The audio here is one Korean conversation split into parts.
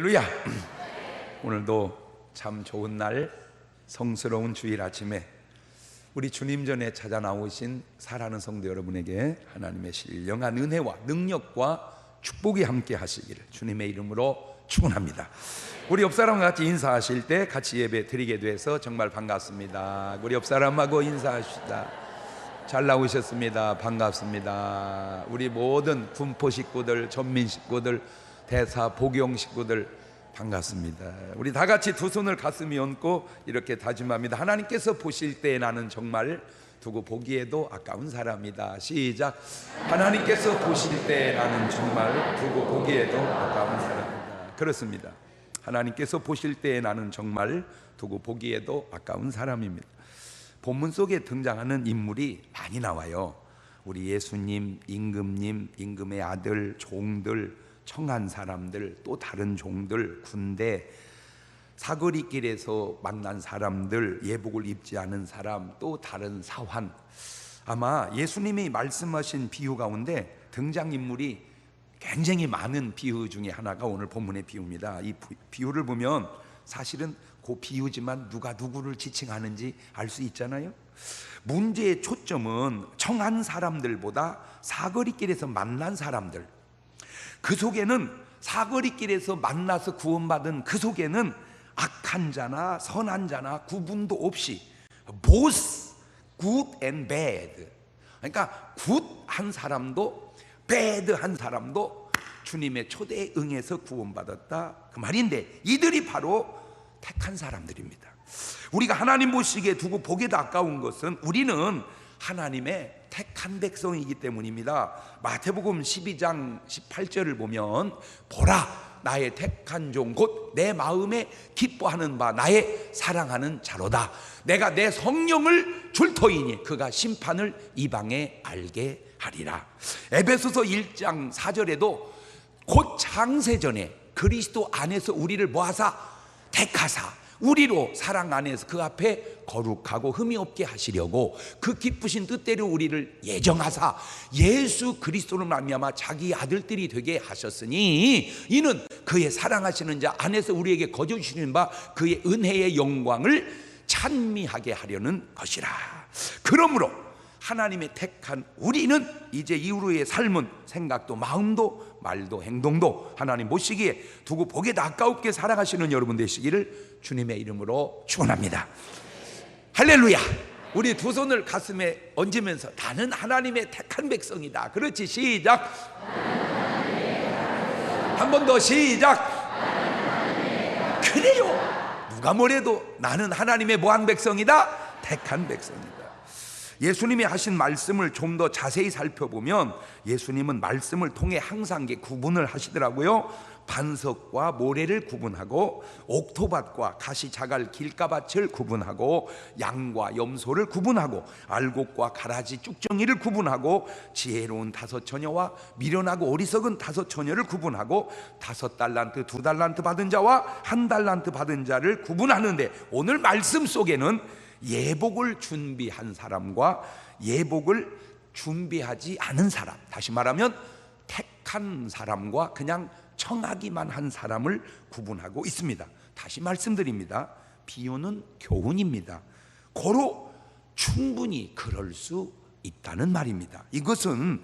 할렐루야. 오늘도 참 좋은 날, 성스러운 주일 아침에 우리 주님 전에 찾아 나오신 사랑하는 성도 여러분에게 하나님의 신령한 은혜와 능력과 축복이 함께 하시기를 주님의 이름으로 축원합니다. 우리 옆 사람과 같이 인사하실 때 같이 예배 드리게 돼서 정말 반갑습니다. 우리 옆 사람하고 인사하시다. 잘 나오셨습니다. 반갑습니다. 우리 모든 군포 식구들, 전민 식구들, 대사 복용 식구들 반갑습니다. 우리 다 같이 두 손을 가슴에 얹고 이렇게 다짐합니다. 하나님께서 보실 때 나는 정말 두고 보기에도 아까운 사람이다. 시작. 하나님께서 보실 때 나는 정말 두고 보기에도 아까운 사람이다. 그렇습니다. 하나님께서 보실 때 나는 정말 두고 보기에도 아까운 사람입니다. 본문 속에 등장하는 인물이 많이 나와요. 우리 예수님, 임금님, 임금의 아들, 종들, 청한 사람들, 또 다른 종들, 군대, 사거리길에서 만난 사람들, 예복을 입지 않은 사람, 또 다른 사환. 아마 예수님이 말씀하신 비유 가운데 등장인물이 굉장히 많은 비유 중에 하나가 오늘 본문의 비유입니다. 이 비유를 보면 사실은 그 비유지만 누가 누구를 지칭하는지 알 수 있잖아요. 문제의 초점은 청한 사람들보다 사거리길에서 만난 사람들, 그 속에는 사거리길에서 만나서 구원받은 그 속에는 악한 자나 선한 자나 구분도 없이 both good and bad, 그러니까 굿한 사람도 bad한 사람도 주님의 초대에 응해서 구원받았다 그 말인데, 이들이 바로 택한 사람들입니다. 우리가 하나님 보시기에 두고 보기에도 아까운 것은 우리는 하나님의 택한 백성이기 때문입니다. 마태복음 12장 18절을 보면 보라 나의 택한 종 곧 내 마음에 기뻐하는 바 나의 사랑하는 자로다. 내가 내 성령을 줄 터이니 그가 심판을 이방에 알게 하리라. 에베소서 1장 4절에도 곧 창세전에 그리스도 안에서 우리를 뭐하사 택하사 우리로 사랑 안에서 그 앞에 거룩하고 흠이 없게 하시려고 그 기쁘신 뜻대로 우리를 예정하사 예수 그리스도로 말미암아 자기 아들들이 되게 하셨으니 이는 그의 사랑하시는 자 안에서 우리에게 거저 주시는 바 그의 은혜의 영광을 찬미하게 하려는 것이라. 그러므로 하나님의 택한 우리는 이제 이후로의 삶은 생각도 마음도 말도 행동도 하나님 보시기에 두고 보기에도 아까웠게 살아가시는 여러분 되시기를 주님의 이름으로 축원합니다. 할렐루야. 우리 두 손을 가슴에 얹으면서 나는 하나님의 택한 백성이다. 그렇지, 시작. 한 번 더 시작. 그래요. 누가 뭐래도 나는 하나님의 뭐한 백성이다? 택한 백성이다. 예수님이 하신 말씀을 좀 더 자세히 살펴보면 예수님은 말씀을 통해 항상 구분을 하시더라고요. 반석과 모래를 구분하고 옥토밭과 가시자갈 길가밭을 구분하고 양과 염소를 구분하고 알곡과 가라지 쭉정이를 구분하고 지혜로운 5 처녀와 미련하고 어리석은 5 처녀를 구분하고 5 달란트 2 달란트 받은 자와 1 달란트 받은 자를 구분하는데, 오늘 말씀 속에는 예복을 준비한 사람과 예복을 준비하지 않은 사람, 다시 말하면 택한 사람과 그냥 청하기만 한 사람을 구분하고 있습니다. 다시 말씀드립니다. 비유는 교훈입니다. 고로 충분히 그럴 수 있다는 말입니다. 이것은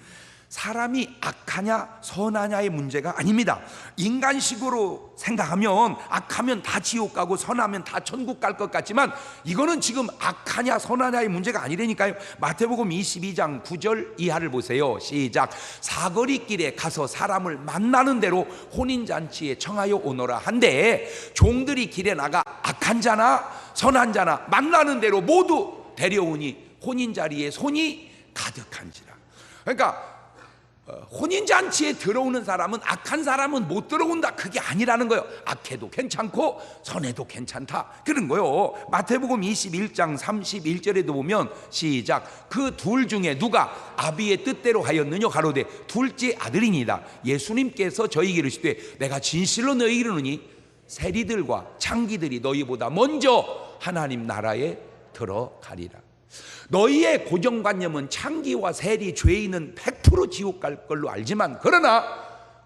사람이 악하냐 선하냐의 문제가 아닙니다. 인간식으로 생각하면 악하면 다 지옥 가고 선하면 다 천국 갈 것 같지만 이거는 지금 악하냐 선하냐의 문제가 아니라니까요. 마태복음 22장 9절 이하를 보세요. 시작. 사거리길에 가서 사람을 만나는 대로 혼인잔치에 청하여 오너라 한데 종들이 길에 나가 악한 자나 선한 자나 만나는 대로 모두 데려오니 혼인자리에 손이 가득한지라. 그러니까 혼인잔치에 들어오는 사람은 악한 사람은 못 들어온다 그게 아니라는 거예요. 악해도 괜찮고 선해도 괜찮다 그런 거예요. 마태복음 21장 31절에도 보면 시작. 그 둘 중에 누가 아비의 뜻대로 하였느냐 가로되 둘째 아들이니이다. 예수님께서 저희에게 이르시되 내가 진실로 너희에게 이르노니 세리들과 창기들이 너희보다 먼저 하나님 나라에 들어가리라. 너희의 고정관념은 창기와 세리 죄인은 100% 지옥 갈 걸로 알지만, 그러나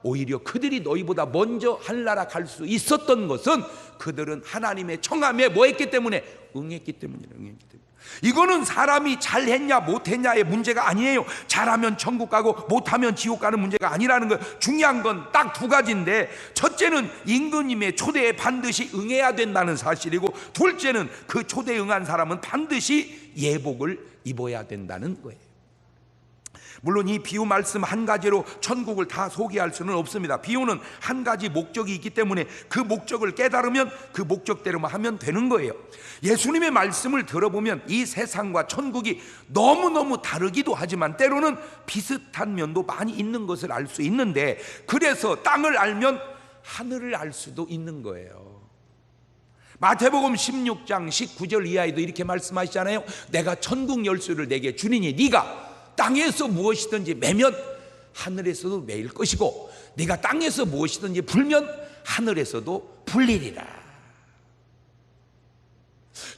오히려 그들이 너희보다 먼저 하늘나라 갈 수 있었던 것은 그들은 하나님의 청함에 뭐 했기 때문에? 응했기 때문이에요. 응했기 때문에. 이거는 사람이 잘했냐 못했냐의 문제가 아니에요. 잘하면 천국 가고 못하면 지옥 가는 문제가 아니라는 거예요. 중요한 건 딱 두 가지인데, 첫째는 임금님의 초대에 반드시 응해야 된다는 사실이고, 둘째는 그 초대에 응한 사람은 반드시 예복을 입어야 된다는 거예요. 물론 이 비유 말씀 한 가지로 천국을 다 소개할 수는 없습니다. 비유는 한 가지 목적이 있기 때문에 그 목적을 깨달으면 그 목적대로만 하면 되는 거예요. 예수님의 말씀을 들어보면 이 세상과 천국이 너무너무 다르기도 하지만 때로는 비슷한 면도 많이 있는 것을 알 수 있는데, 그래서 땅을 알면 하늘을 알 수도 있는 거예요. 마태복음 16장 19절 이하에도 이렇게 말씀하시잖아요. 내가 천국 열쇠를 내게 주리니 네가 땅에서 무엇이든지 매면 하늘에서도 매일 것이고, 네가 땅에서 무엇이든지 불면 하늘에서도 불리리라.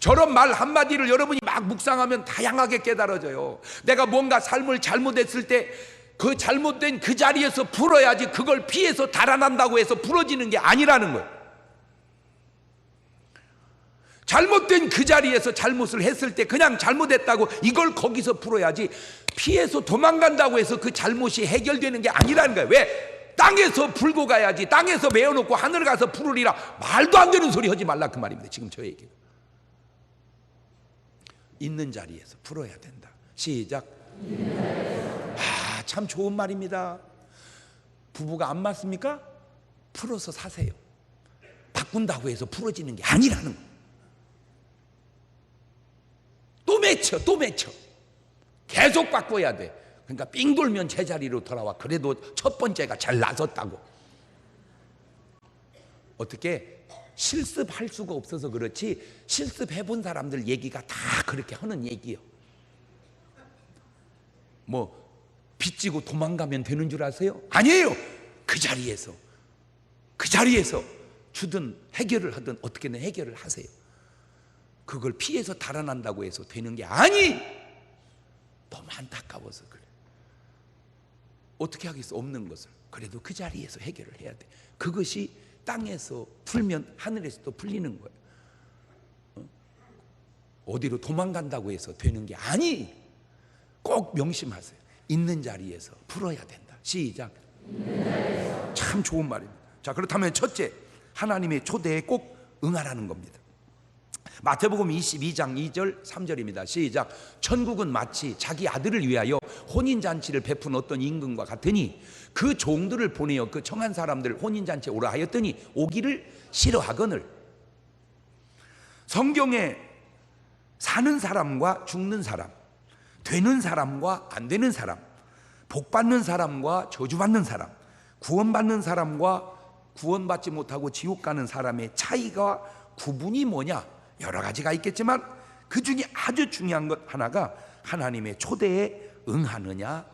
저런 말 한마디를 여러분이 막 묵상하면 다양하게 깨달아져요. 내가 뭔가 삶을 잘못했을 때 그 잘못된 그 자리에서 풀어야지, 그걸 피해서 달아난다고 해서 풀어지는 게 아니라는 거예요. 잘못된 그 자리에서 잘못을 했을 때 그냥 잘못했다고 이걸 거기서 풀어야지, 피해서 도망간다고 해서 그 잘못이 해결되는 게 아니라는 거예요. 왜? 땅에서 풀고 가야지, 땅에서 메어놓고 하늘 가서 풀으리라. 말도 안 되는 소리 하지 말라, 그 말입니다. 지금 저 얘기가. 있는 자리에서 풀어야 된다. 시작. 참 좋은 말입니다. 부부가 안 맞습니까? 풀어서 사세요. 바꾼다고 해서 풀어지는 게 아니라는 거예요. 또 맺혀. 계속 바꿔야 돼. 그러니까 삥 돌면 제자리로 돌아와. 그래도 첫 번째가 잘 나섰다고. 어떻게 실습할 수가 없어서 그렇지, 실습해본 사람들 얘기가 다 그렇게 하는 얘기예요. 뭐 빚지고 도망가면 되는 줄 아세요? 아니에요. 그 자리에서 주든 해결을 하든 어떻게든 해결을 하세요. 그걸 피해서 달아난다고 해서 되는 게 아니. 너무 안타까워서 그래. 어떻게 하겠어? 없는 것을. 그래도 그 자리에서 해결을 해야 돼. 그것이 땅에서 풀면 하늘에서도 풀리는 거예요. 어디로 도망간다고 해서 되는 게 아니. 꼭 명심하세요. 있는 자리에서 풀어야 된다. 시작. 참 좋은 말입니다. 자, 그렇다면 첫째, 하나님의 초대에 꼭 응하라는 겁니다. 마태복음 22장 2절 3절입니다. 시작. 천국은 마치 자기 아들을 위하여 혼인잔치를 베푼 어떤 임금과 같으니 그 종들을 보내어 그 청한 사람들 혼인잔치에 오라 하였더니 오기를 싫어하거늘. 성경에 사는 사람과 죽는 사람, 되는 사람과 안 되는 사람, 복받는 사람과 저주받는 사람, 구원받는 사람과 구원받지 못하고 지옥 가는 사람의 차이가, 구분이 뭐냐? 여러 가지가 있겠지만 그 중에 아주 중요한 것 하나가 하나님의 초대에 응하느냐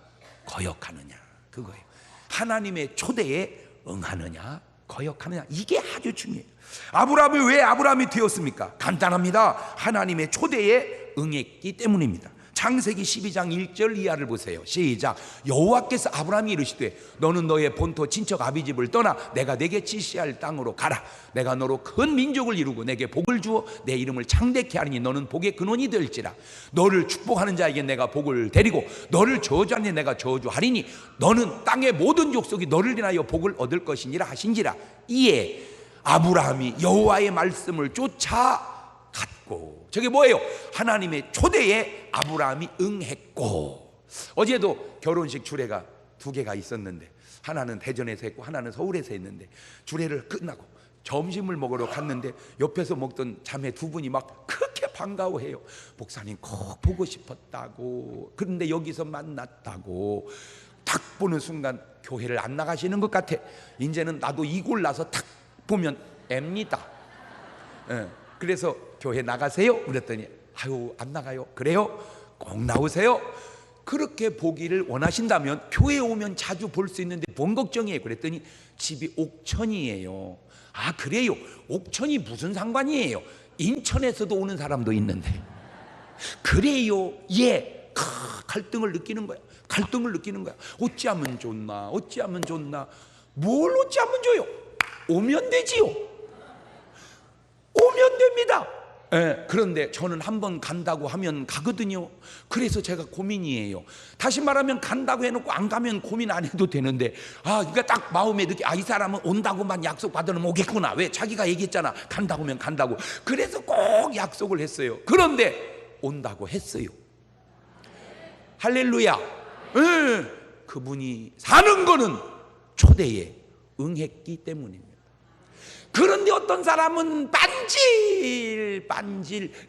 거역하느냐, 그거예요. 하나님의 초대에 응하느냐 거역하느냐, 이게 아주 중요해요. 아브라함이 왜 아브라함이 되었습니까? 간단합니다. 하나님의 초대에 응했기 때문입니다. 창세기 12장 1절 이하를 보세요. 시작. 여호와께서 아브라함이 이르시되 너는 너의 본토 친척 아비집을 떠나 내가 내게 지시할 땅으로 가라. 내가 너로 큰 민족을 이루고 내게 복을 주어 내 이름을 창대케 하리니 너는 복의 근원이 될지라. 너를 축복하는 자에게 내가 복을 데리고 너를 저주하니 내가 저주하리니 너는 땅의 모든 족속이 너를 인하여 복을 얻을 것이니라 하신지라. 이에 아브라함이 여호와의 말씀을 쫓아갔고, 저게 뭐예요? 하나님의 초대에 아브라함이 응했고. 어제도 결혼식 주례가 두 개가 있었는데, 하나는 대전에서 했고 하나는 서울에서 했는데, 주례를 끝나고 점심을 먹으러 갔는데 옆에서 먹던 자매 두 분이 막 그렇게 반가워해요. 목사님 꼭 보고 싶었다고, 그런데 여기서 만났다고. 딱 보는 순간 교회를 안 나가시는 것 같아. 이제는 나도 이골 나서 탁 보면 앱니다. 그래서 교회 나가세요? 그랬더니 아유 안 나가요. 그래요? 꼭 나오세요. 그렇게 보기를 원하신다면 교회에 오면 자주 볼 수 있는데 뭔 걱정이에요? 그랬더니 집이 옥천이에요. 아 그래요? 옥천이 무슨 상관이에요? 인천에서도 오는 사람도 있는데. 그래요? 예. 갈등을 느끼는 거야. 갈등을 느끼는 거야. 어찌하면 좋나, 어찌하면 좋나. 뭘 어찌하면 줘요? 오면 되지요. 오면 됩니다. 그런데 저는 한번 간다고 하면 가거든요. 그래서 제가 고민이에요. 다시 말하면 간다고 해놓고 안 가면 고민 안 해도 되는데, 그러니까 딱 마음에 느끼, 이 사람은 온다고만 약속 받으면 오겠구나. 왜? 자기가 얘기했잖아. 간다고 하면 간다고. 그래서 꼭 약속을 했어요. 그런데 온다고 했어요. 할렐루야. 그분이 사는 거는 초대에 응했기 때문입니다. 그런데 어떤 사람은 반질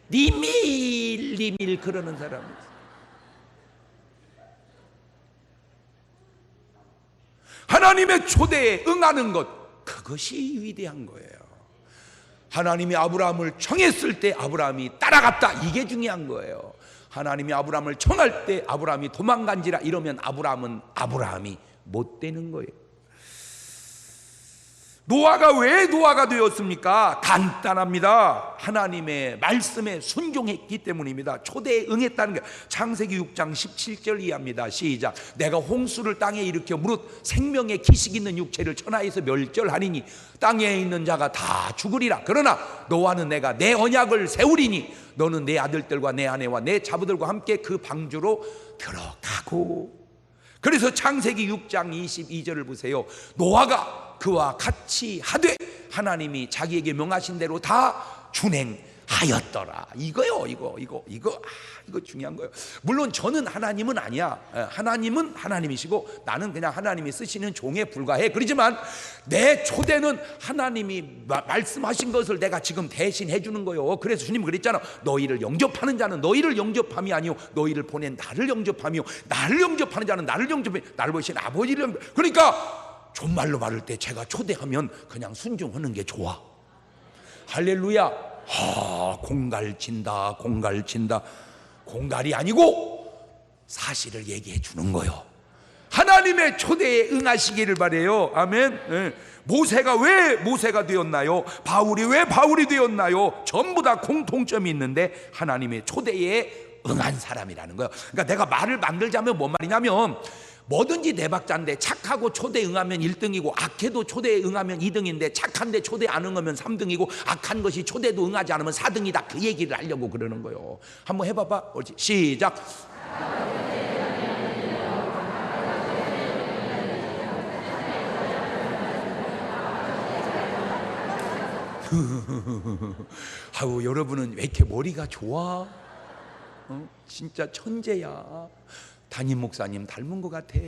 리밀 그러는 사람이 있어요. 하나님의 초대에 응하는 것, 그것이 위대한 거예요. 하나님이 아브라함을 청했을 때 아브라함이 따라갔다, 이게 중요한 거예요. 하나님이 아브라함을 청할 때 아브라함이 도망간지라 이러면 아브라함이 못 되는 거예요. 노아가 왜 노아가 되었습니까? 간단합니다. 하나님의 말씀에 순종했기 때문입니다. 초대에 응했다는 게 창세기 6장 17절 이하입니다. 시작. 내가 홍수를 땅에 일으켜 무릇 생명의 기식 있는 육체를 천하에서 멸절하리니 땅에 있는 자가 다 죽으리라. 그러나 노아는 내가 내 언약을 세우리니 너는 내 아들들과 내 아내와 내 자부들과 함께 그 방주로 들어가고. 그래서 창세기 6장 22절을 보세요. 노아가 그와 같이 하되 하나님이 자기에게 명하신 대로 다 준행하였더라. 이거요. 이거 중요한 거예요. 물론 저는 하나님은 아니야. 하나님은 하나님이시고 나는 그냥 하나님이 쓰시는 종에 불과해. 그렇지만 내 초대는 하나님이 말씀하신 것을 내가 지금 대신 해주는 거예요. 그래서 주님 그랬잖아. 너희를 영접하는 자는 너희를 영접함이 아니요 너희를 보낸 나를 영접하며 나를 영접하는 자는 나를 영접해 나를 보신 아버지를 영접. 그러니까 존말로 말할 때 제가 초대하면 그냥 순종하는 게 좋아. 할렐루야. 공갈친다. 공갈이 아니고 사실을 얘기해 주는 거요. 하나님의 초대에 응하시기를 바래요. 아멘. 모세가 왜 모세가 되었나요? 바울이 왜 바울이 되었나요? 전부 다 공통점이 있는데 하나님의 초대에 응한 사람이라는 거예요. 그러니까 내가 말을 만들자면 뭔 말이냐면 뭐든지 네 박자인데 착하고 초대에 응하면 1등이고 악해도 초대에 응하면 2등인데 착한데 초대에 안 응하면 3등이고 악한 것이 초대도 응하지 않으면 4등이다. 그 얘기를 하려고 그러는 거예요. 한번 해봐봐. 옳지. 시작. 아우 여러분은 왜 이렇게 머리가 좋아? 진짜 천재야. 담임 목사님 닮은 것 같아.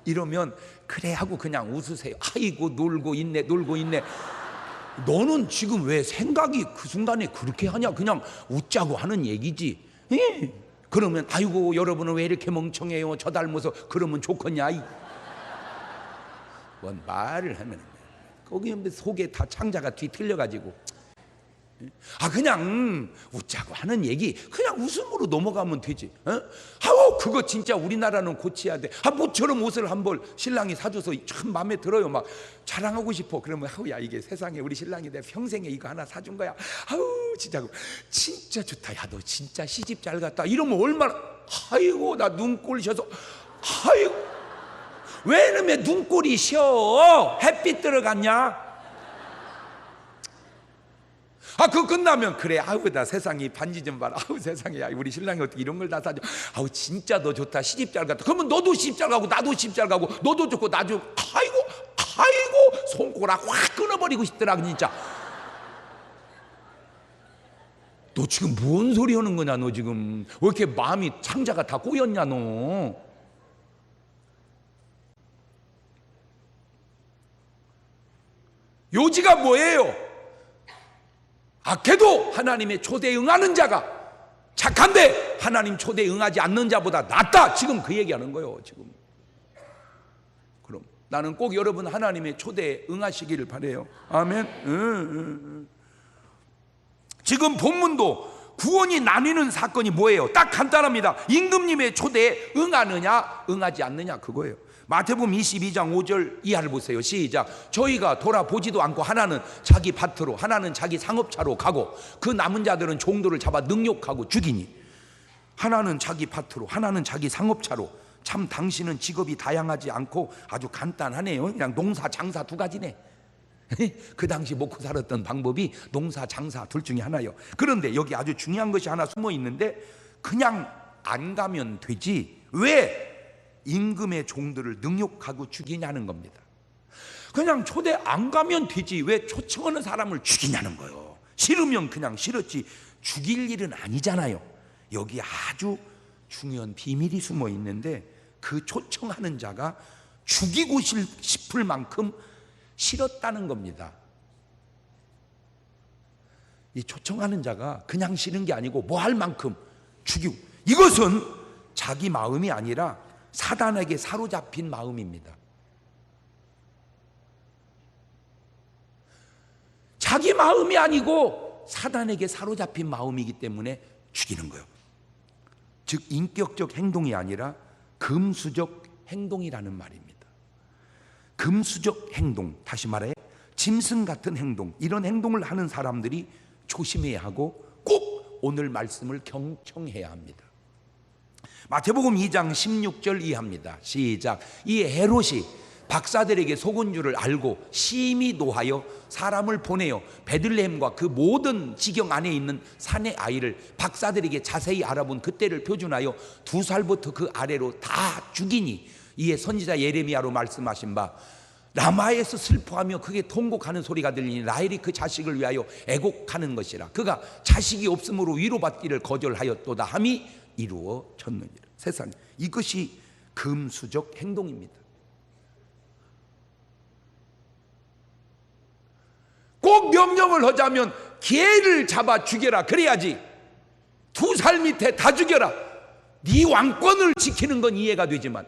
이러면 그래 하고 그냥 웃으세요. 아이고 놀고 있네. 너는 지금 왜 생각이 그 순간에 그렇게 하냐? 그냥 웃자고 하는 얘기지. 그러면 아이고 여러분은 왜 이렇게 멍청해요? 저 닮아서 그러면 좋겠냐? 뭔 말을 하면 거기 속에 다 창자가 뒤틀려가지고 그냥 웃자고 하는 얘기 그냥 웃음으로 넘어가면 되지. 그거 진짜 우리나라는 고쳐야 돼. 모처럼 옷을 한 벌 신랑이 사줘서 참 마음에 들어요. 막 자랑하고 싶어. 그러면 야 이게 세상에 우리 신랑이 내 평생에 이거 하나 사준 거야. 진짜 좋다. 야 너 진짜 시집 잘 갔다. 이러면 얼마나 아이고 나 눈꼴 셔서 아이고 왜 이러면 눈꼴이 쉬어? 햇빛 들어갔냐? 그거 끝나면 그래. 나 세상에 반지 좀 봐라. 세상에 야 우리 신랑이 어떻게 이런 걸 다 사줘. 진짜 너 좋다. 시집 잘 갔다. 그러면 너도 시집 잘 가고 나도 시집 잘 가고 너도 좋고 나도 아이고 손가락 확 끊어버리고 싶더라 진짜. 너 지금 뭔 소리 하는 거냐 너 지금. 왜 이렇게 마음이 창자가 다 꼬였냐 너. 요지가 뭐예요? 악해도 하나님의 초대에 응하는 자가 착한데 하나님 초대에 응하지 않는 자보다 낫다. 지금 그 얘기하는 거예요. 지금. 그럼 나는 꼭 여러분 하나님의 초대에 응하시기를 바라요. 아멘. 지금 본문도 구원이 나뉘는 사건이 뭐예요? 딱 간단합니다. 임금님의 초대에 응하느냐 응하지 않느냐 그거예요. 마태복음 22장 5절 이하를 보세요. 시작. 저희가 돌아보지도 않고 하나는 자기 밭으로 하나는 자기 상업차로 가고 그 남은 자들은 종도를 잡아 능욕하고 죽이니 하나는 자기 밭으로 하나는 자기 상업차로 참 당신은 직업이 다양하지 않고 아주 간단하네요. 그냥 농사 장사 두 가지네. 그 당시 먹고 살았던 방법이 농사 장사 둘 중에 하나요. 그런데 여기 아주 중요한 것이 하나 숨어 있는데, 그냥 안 가면 되지 왜 임금의 종들을 능욕하고 죽이냐는 겁니다. 그냥 초대 안 가면 되지 왜 초청하는 사람을 죽이냐는 거예요. 싫으면 그냥 싫었지 죽일 일은 아니잖아요. 여기 아주 중요한 비밀이 숨어 있는데, 그 초청하는 자가 죽이고 싶을 만큼 싫었다는 겁니다. 이 초청하는 자가 그냥 싫은 게 아니고 뭐 할 만큼 죽이고, 이것은 자기 마음이 아니라 사단에게 사로잡힌 마음입니다. 자기 마음이 아니고 사단에게 사로잡힌 마음이기 때문에 죽이는 거예요. 즉 인격적 행동이 아니라 금수적 행동이라는 말입니다. 금수적 행동, 다시 말해 짐승 같은 행동, 이런 행동을 하는 사람들이 조심해야 하고 꼭 오늘 말씀을 경청해야 합니다. 마태복음 2장 16절 이하입니다. 시작. 이 헤롯이 박사들에게 속은 줄을 알고 심히 노하여 사람을 보내어 베들레헴과 그 모든 지경 안에 있는 산의 아이를 박사들에게 자세히 알아본 그때를 표준하여 2살부터 그 아래로 다 죽이니, 이에 선지자 예레미야로 말씀하신 바 라마에서 슬퍼하며 크게 통곡하는 소리가 들리니 라헬이 그 자식을 위하여 애곡하는 것이라. 그가 자식이 없으므로 위로받기를 거절하였도다 함이 이루어졌느니라. 세상, 이것이 금수적 행동입니다. 꼭 명령을 하자면 개를 잡아 죽여라 그래야지 2살 밑에 다 죽여라, 네 왕권을 지키는 건 이해가 되지만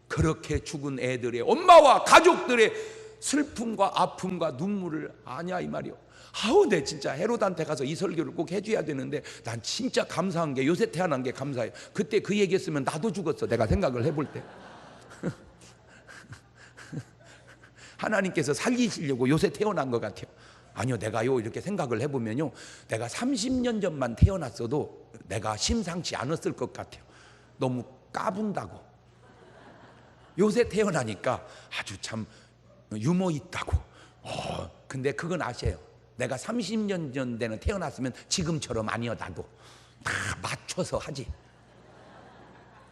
그렇게 죽은 애들의 엄마와 가족들의 슬픔과 아픔과 눈물을 아냐 이 말이요. 아우, 내 진짜 헤롯한테 가서 이 설교를 꼭 해줘야 되는데 난 진짜 감사한 게 요새 태어난 게 감사해요. 그때 그 얘기했으면 나도 죽었어, 내가 생각을 해볼 때. 하나님께서 살리시려고 요새 태어난 것 같아요. 아니요, 내가요 이렇게 생각을 해보면요, 내가 30년 전만 태어났어도 내가 심상치 않았을 것 같아요. 너무 까분다고. 요새 태어나니까 아주 참 유머 있다고. 근데 그건 아세요? 내가 30년 전에는 태어났으면 지금처럼 아니어도 다 맞춰서 하지.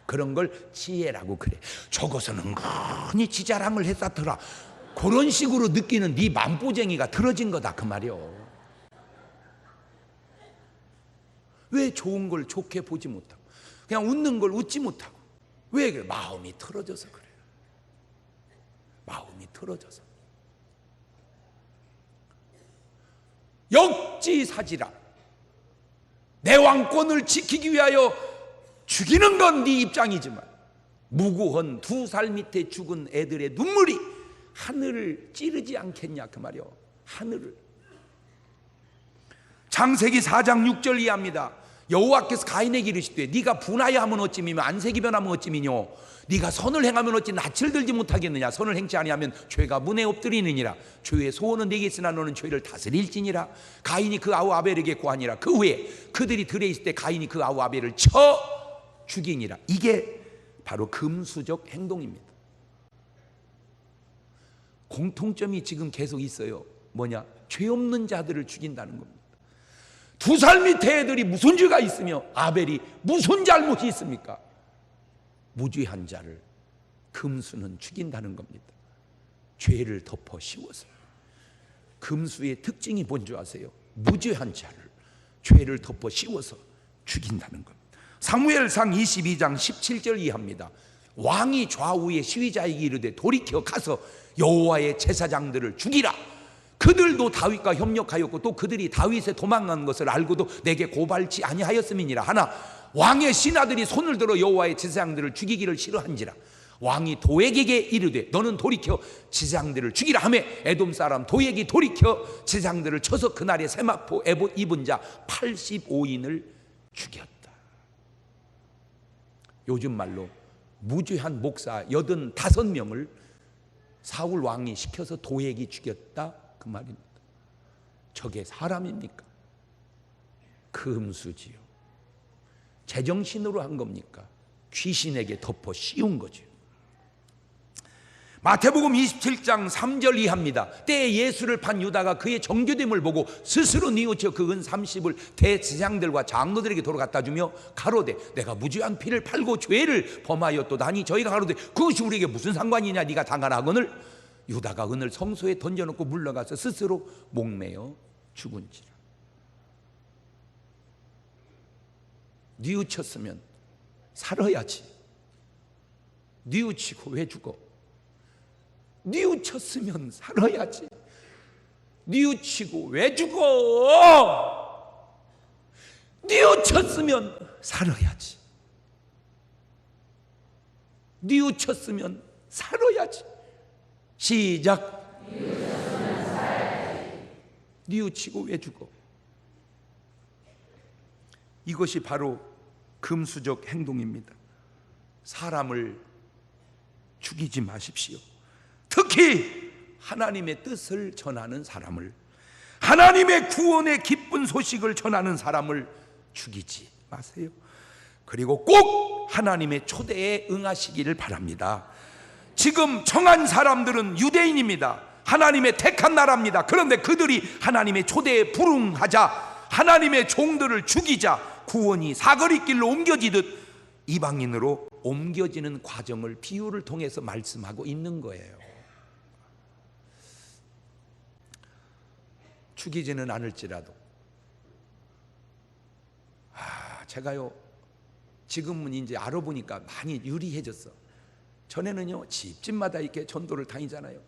그런 걸 지혜라고 그래. 저것은 은근히 지자랑을 했었더라. 그런 식으로 느끼는 네 만보쟁이가 들어진 거다 그 말이요. 왜 좋은 걸 좋게 보지 못하고 그냥 웃는 걸 웃지 못하고, 왜 그래? 마음이 틀어져서 그래요. 마음이 틀어져서. 역지사지라. 내 왕권을 지키기 위하여 죽이는 건 네 입장이지만 무고한 2살 밑에 죽은 애들의 눈물이 하늘을 찌르지 않겠냐 그 말이요. 하늘을. 창세기 4장 6절 이하입니다. 여호와께서 가인에게 이르시되 네가 분하여 하면 어찌미며 안색이 변하면 어찌미뇨. 네가 선을 행하면 어찌 낯을 들지 못하겠느냐. 선을 행치 아니하면 죄가 문에 엎드리느니라. 죄의 소원은 네게 있으나 너는 죄를 다스릴지니라. 가인이 그 아우 아벨에게 고하니라. 그 후에 그들이 들에 있을 때 가인이 그 아우 아벨을 쳐 죽이니라. 이게 바로 금수적 행동입니다. 공통점이 지금 계속 있어요. 뭐냐? 죄 없는 자들을 죽인다는 겁니다. 2살 밑에 애들이 무슨 죄가 있으며 아벨이 무슨 잘못이 있습니까? 무죄한 자를 금수는 죽인다는 겁니다. 죄를 덮어 씌워서. 금수의 특징이 뭔지 아세요? 무죄한 자를 죄를 덮어 씌워서 죽인다는 겁니다. 사무엘상 22장 17절 이하입니다. 왕이 좌우의 시위자에게 이르되 돌이켜 가서 여호와의 제사장들을 죽이라. 그들도 다윗과 협력하였고 또 그들이 다윗에 도망간 것을 알고도 내게 고발치 아니하였음이니라. 하나 왕의 신하들이 손을 들어 여호와의 제사장들을 죽이기를 싫어한지라. 왕이 도액에게 이르되 너는 돌이켜 제사장들을 죽이라 하며 에돔 사람 도액이 돌이켜 제사장들을 쳐서 그날에 세마포 에봇 입은 자 85인을 죽였다. 요즘 말로 무죄한 목사 85명을 사울 왕이 시켜서 도액이 죽였다 그 말입니다. 저게 사람입니까? 금수지요. 제정신으로 한 겁니까? 귀신에게 덮어 씌운 거죠. 마태복음 27장 3절 이하입니다. 때에 예수를 판 유다가 그의 정죄됨을 보고 스스로 뉘우쳐 그 은 30을 대제사장들과 장로들에게 도로 갖다 주며 가로되 내가 무죄한 피를 팔고 죄를 범하였도다니 저희가 가로되 그것이 우리에게 무슨 상관이냐 네가 당하라거늘 유다가 은을 성소에 던져놓고 물러가서 스스로 목매어 죽은지라. 뉘우쳤으면 살아야지. 뉘우치고 왜 죽어? 뉘우쳤으면 살아야지. 뉘우치고 왜 죽어? 뉘우쳤으면 살아야지. 뉘우쳤으면 살아야지. 시작. 뉘우치고 왜 죽어? 이것이 바로 금수적 행동입니다. 사람을 죽이지 마십시오. 특히 하나님의 뜻을 전하는 사람을, 하나님의 구원의 기쁜 소식을 전하는 사람을 죽이지 마세요. 그리고 꼭 하나님의 초대에 응하시기를 바랍니다. 지금 정한 사람들은 유대인입니다. 하나님의 택한 나라입니다. 그런데 그들이 하나님의 초대에 불응하자 하나님의 종들을 죽이자 구원이 사거리 길로 옮겨지듯 이방인으로 옮겨지는 과정을 비유를 통해서 말씀하고 있는 거예요. 죽이지는 않을지라도 제가요 지금은 이제 알아보니까 많이 유리해졌어. 전에는요 집집마다 이렇게 전도를 다니잖아요.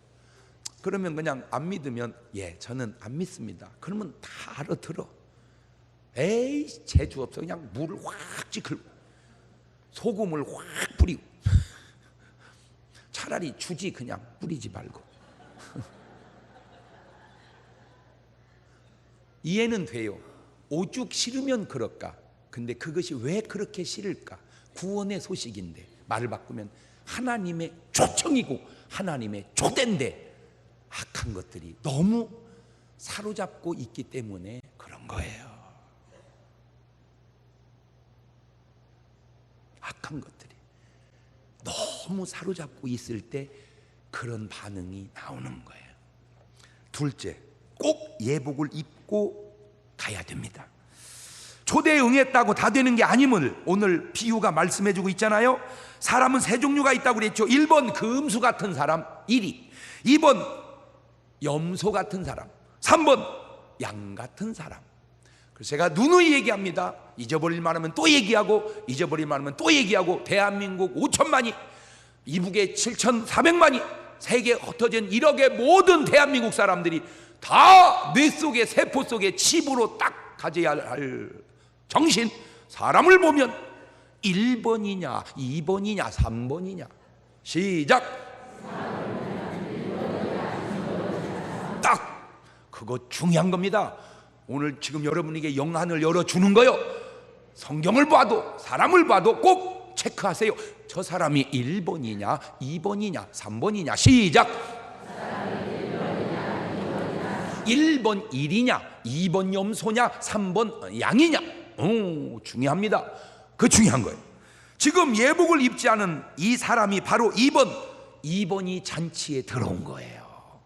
그러면 그냥 안 믿으면 예 저는 안 믿습니다. 그러면 다 알아들어. 에이 재주 없어. 그냥 물을 확 찌클고 소금을 확 뿌리고 차라리 주지 그냥 뿌리지 말고. 이해는 돼요. 오죽 싫으면 그럴까. 근데 그것이 왜 그렇게 싫을까? 구원의 소식인데 말을 바꾸면 하나님의 초청이고 하나님의 초대인데 악한 것들이 너무 사로잡고 있기 때문에 그런 거예요. 악한 것들이 너무 사로잡고 있을 때 그런 반응이 나오는 거예요. 둘째, 꼭 예복을 입고 가야 됩니다. 초대에 응했다고 다 되는 게 아님을 오늘 비유가 말씀해주고 있잖아요. 사람은 세 종류가 있다고 그랬죠. 1번 금수 같은 사람 1위, 2번 염소 같은 사람, 3번 양 같은 사람. 그래서 제가 누누이 얘기합니다. 잊어버릴 만하면 또 얘기하고 잊어버릴 만하면 또 얘기하고 대한민국 5천만이 이북에 7,400만이 세계에 흩어진 1억의 모든 대한민국 사람들이 다 뇌 속에 세포 속에 칩으로 딱 가져야 할 정신. 사람을 보면 1번이냐 2번이냐 3번이냐. 시작. 딱 그거 중요한 겁니다. 오늘 지금 여러분에게 영안을 열어주는 거요. 성경을 봐도 사람을 봐도 꼭 체크하세요. 저 사람이 1번이냐 2번이냐 3번이냐. 시작. 1번 일이냐 2번 염소냐 3번 양이냐. 중요합니다. 그 중요한 거예요. 지금 예복을 입지 않은 이 사람이 바로 2번이 잔치에 들어온 거예요.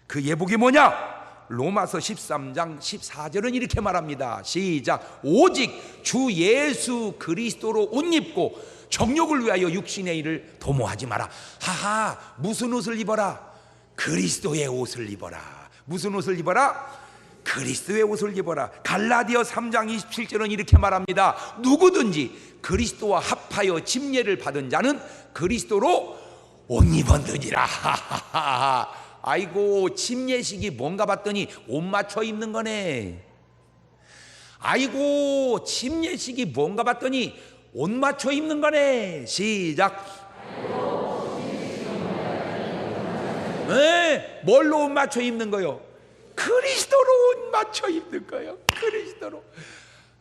그 예복이 뭐냐? 로마서 13장 14절은 이렇게 말합니다. 시작. 오직 주 예수 그리스도로 옷 입고 정욕을 위하여 육신의 일을 도모하지 마라. 하하, 무슨 옷을 입어라? 그리스도의 옷을 입어라. 무슨 옷을 입어라? 그리스도의 옷을 입어라. 갈라디아 3장 27절은 이렇게 말합니다. 누구든지 그리스도와 합하여 침례를 받은 자는 그리스도로 옷 입었느니라. 아이고, 침례식이 뭔가 봤더니 옷 맞춰 입는 거네. 아이고, 침례식이 뭔가 봤더니 옷 맞춰 입는 거네. 시작. 네, 뭘로 옷 맞춰 입는 거요? 그리스도로 옷 맞춰 입는 거요. 그리스도로.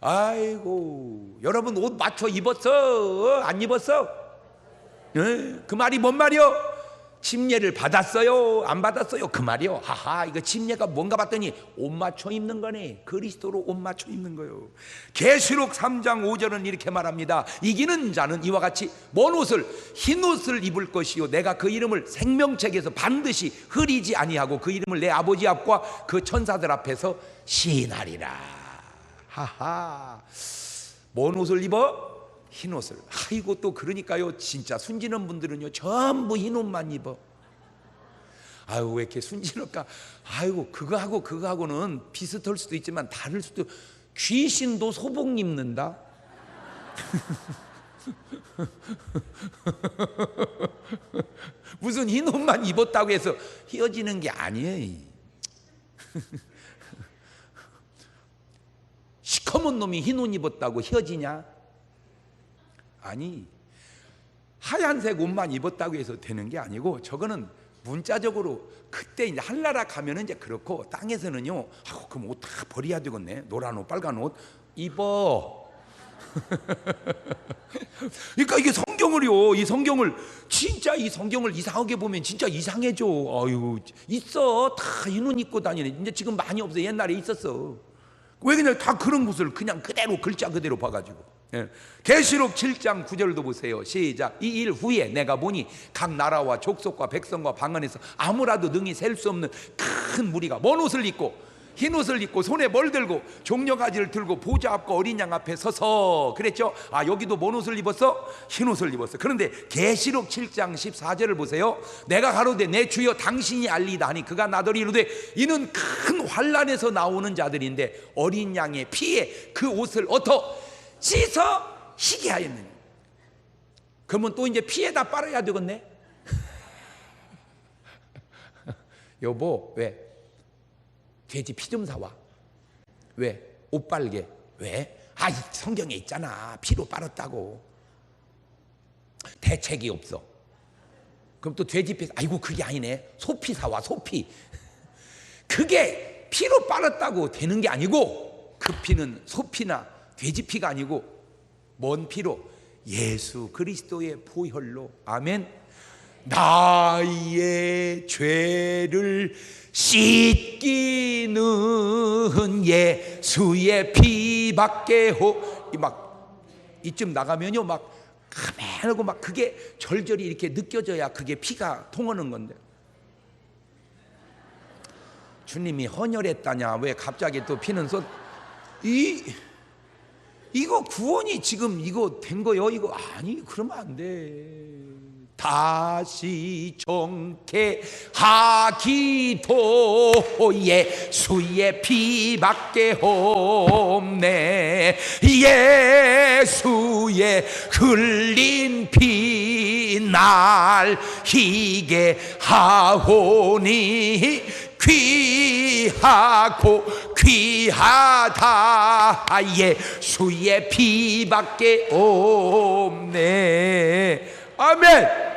아이고, 여러분 옷 맞춰 입었어? 안 입었어? 네, 그 말이 뭔 말이요? 침례를 받았어요? 안 받았어요? 그 말이요. 하하, 이거 침례가 뭔가 봤더니 옷 맞춰 입는 거네. 그리스도로 옷 맞춰 입는 거요. 계시록 3장 5절은 이렇게 말합니다. 이기는 자는 이와 같이 뭔 옷을, 흰 옷을 입을 것이요 내가 그 이름을 생명책에서 반드시 흐리지 아니하고 그 이름을 내 아버지 앞과 그 천사들 앞에서 시인하리라. 하하, 뭔 옷을 입어? 흰 옷을. 아이고, 또 그러니까요, 진짜 순진한 분들은요 전부 흰 옷만 입어. 아유, 왜 이렇게 순진할까? 아이고, 그거하고는 비슷할 수도 있지만 다를 수도. 귀신도 소복 입는다. 무슨 흰 옷만 입었다고 해서 헤어지는 게 아니에요. 시커먼 놈이 흰 옷 입었다고 헤어지냐? 아니, 하얀색 옷만 입었다고 해서 되는 게 아니고, 저거는 문자적으로 그때 이제 한나라 가면은 이제 그렇고, 땅에서는요, 그럼 옷 다 버려야 되겠네. 노란 옷, 빨간 옷 입어. 그러니까 이게 성경을요, 이 성경을 진짜, 이 성경을 이상하게 보면 진짜 이상해져. 아유, 있어, 다 흰 옷 입고 다니네. 이제 지금 많이 없어. 옛날에 있었어. 왜 그냥 다 그런 것을 그냥 그대로 글자 그대로 봐가지고. 계시록 7장 9절도 보세요. 시작. 이 일 후에 내가 보니 각 나라와 족속과 백성과 방언에서 아무라도 능히 셀 수 없는 큰 무리가 뭔 옷을 입고, 흰 옷을 입고 손에 뭘 들고 종려가지를 들고 보좌 앞과 어린 양 앞에 서서 그랬죠. 아, 여기도 뭔 옷을 입었어? 흰 옷을 입었어. 그런데 계시록 7장 14절을 보세요. 내가 가로되 내 주여 당신이 알리다 하니 그가 나더러 이르되 이는 큰 환난에서 나오는 자들인데 어린 양의 피에 그 옷을 어터 씻어 희게 하였느니. 그러면 또 이제 피에다 빨아야 되겠네. 여보, 왜? 돼지 피 좀 사와. 왜? 옷 빨게. 왜? 아, 성경에 있잖아, 피로 빨았다고. 대책이 없어. 그럼 또 돼지 피, 아이고 그게 아니네, 소피 사와. 소피. 그게 피로 빨았다고 되는 게 아니고, 그 피는 소피나 돼지 피가 아니고 뭔 피로? 예수 그리스도의 보혈로. 아멘. 나의 죄를 씻기는 예수의 피밖에 막 이쯤 나가면요, 막 카매하고 막 그게 절절히 이렇게 느껴져야 그게 피가 통하는 건데. 주님이 헌혈했다냐? 왜 갑자기 또 피는 쏟? 이거 구원이 지금 이거 된 거요? 이거 아니, 그러면 안 돼. 다시 정케하기도 예수의 피밖에 없네. 예수의 흘린 피 날 희게 하오니 귀하고 귀하다. 예수의 피밖에 없네. 아멘.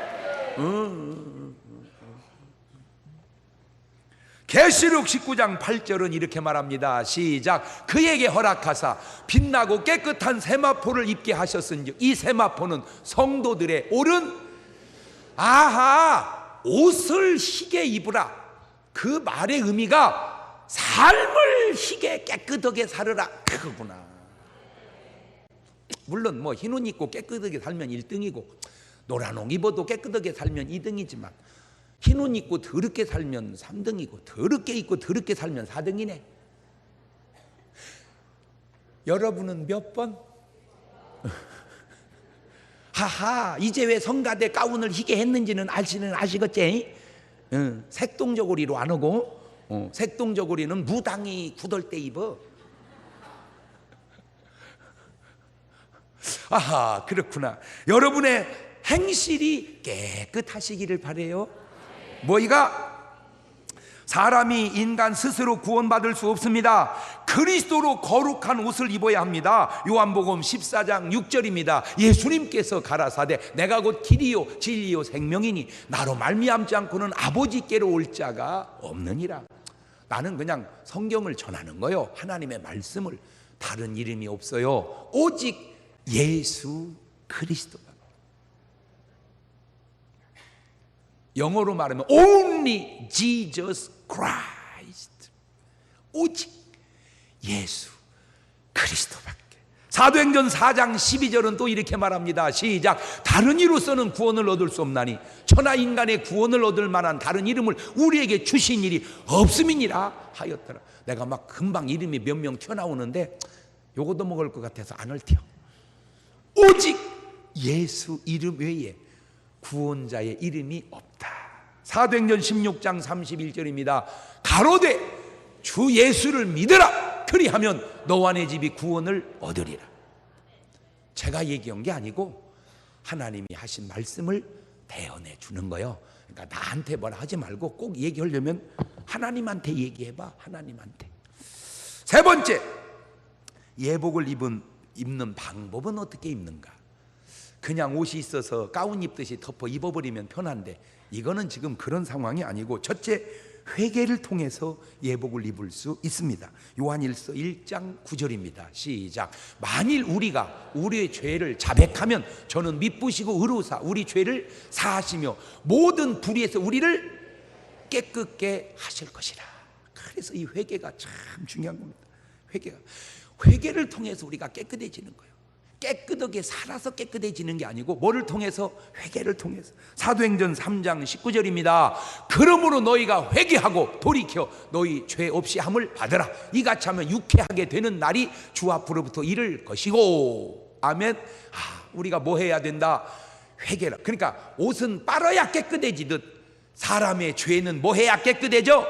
계시록 19장 8절은 이렇게 말합니다. 시작. 그에게 허락하사 빛나고 깨끗한 세마포를 입게 하셨은즉 이 세마포는 성도들의 옳은, 아하, 옷을 희게 입으라. 그 말의 의미가 삶을 희게 깨끗하게 살으라, 그거구나. 물론 뭐 흰 옷 입고 깨끗하게 살면 1등이고 노란 옷 입어도 깨끗하게 살면 2등이지만 흰 옷 입고 더럽게 살면 3등이고 더럽게 입고 더럽게 살면 4등이네. 여러분은 몇 번? 하하, 이제 왜 성가대 가운을 희게 했는지는 아시겠지? 색동저고리로 안 하고, 색동저고리는 무당이 굳을 때 입어. 아하, 그렇구나. 여러분의 행실이 깨끗하시기를 바라요. 뭐이가? 사람이 인간 스스로 구원받을 수 없습니다. 그리스도로 거룩한 옷을 입어야 합니다. 요한복음 14장 6절입니다. 예수님께서 가라사대 내가 곧 길이요 진리요 생명이니 나로 말미암지 않고는 아버지께로 올 자가 없느니라. 나는 그냥 성경을 전하는 거요, 하나님의 말씀을. 다른 이름이 없어요. 오직 예수 그리스도. 영어로 말하면 only Jesus Christ. 오직 예수 그리스도밖에. 사도행전 4장 12절은 또 이렇게 말합니다. 시작. 다른 이로서는 구원을 얻을 수 없나니 천하 인간의 구원을 얻을 만한 다른 이름을 우리에게 주신 일이 없음이니라 하였더라. 내가 막 금방 이름이 몇 명 튀어나오는데 요것도 먹을 것 같아서 안 얽혀. 오직 예수 이름 외에 구원자의 이름이 없다. 사도행전 16장 31절입니다. 가로되 주 예수를 믿으라. 그리하면 너와 내 집이 구원을 얻으리라. 제가 얘기한 게 아니고 하나님이 하신 말씀을 대언해 주는 거예요. 그러니까 나한테 뭐라 하지 말고 꼭 얘기하려면 하나님한테 얘기해봐. 하나님한테. 세 번째, 예복을 입는 방법은 어떻게 입는가? 그냥 옷이 있어서 가운 입듯이 덮어 입어버리면 편한데 이거는 지금 그런 상황이 아니고, 첫째, 회개를 통해서 예복을 입을 수 있습니다. 요한일서 1장 9절입니다. 시작. 만일 우리가 우리의 죄를 자백하면 저는 미쁘시고 의로우사 우리 죄를 사하시며 모든 불의에서 우리를 깨끗게 하실 것이라. 그래서 이 회개가 참 중요한 겁니다. 회개를 통해서 우리가 깨끗해지는 거예요. 깨끗하게 살아서 깨끗해지는 게 아니고 뭐를 통해서? 회개를 통해서. 사도행전 3장 19절입니다. 그러므로 너희가 회개하고 돌이켜 너희 죄 없이 함을 받으라. 이같이 하면 유쾌하게 되는 날이 주 앞으로부터 이를 것이고. 아멘. 우리가 뭐 해야 된다? 회개라. 그러니까 옷은 빨아야 깨끗해지듯 사람의 죄는 뭐 해야 깨끗해져?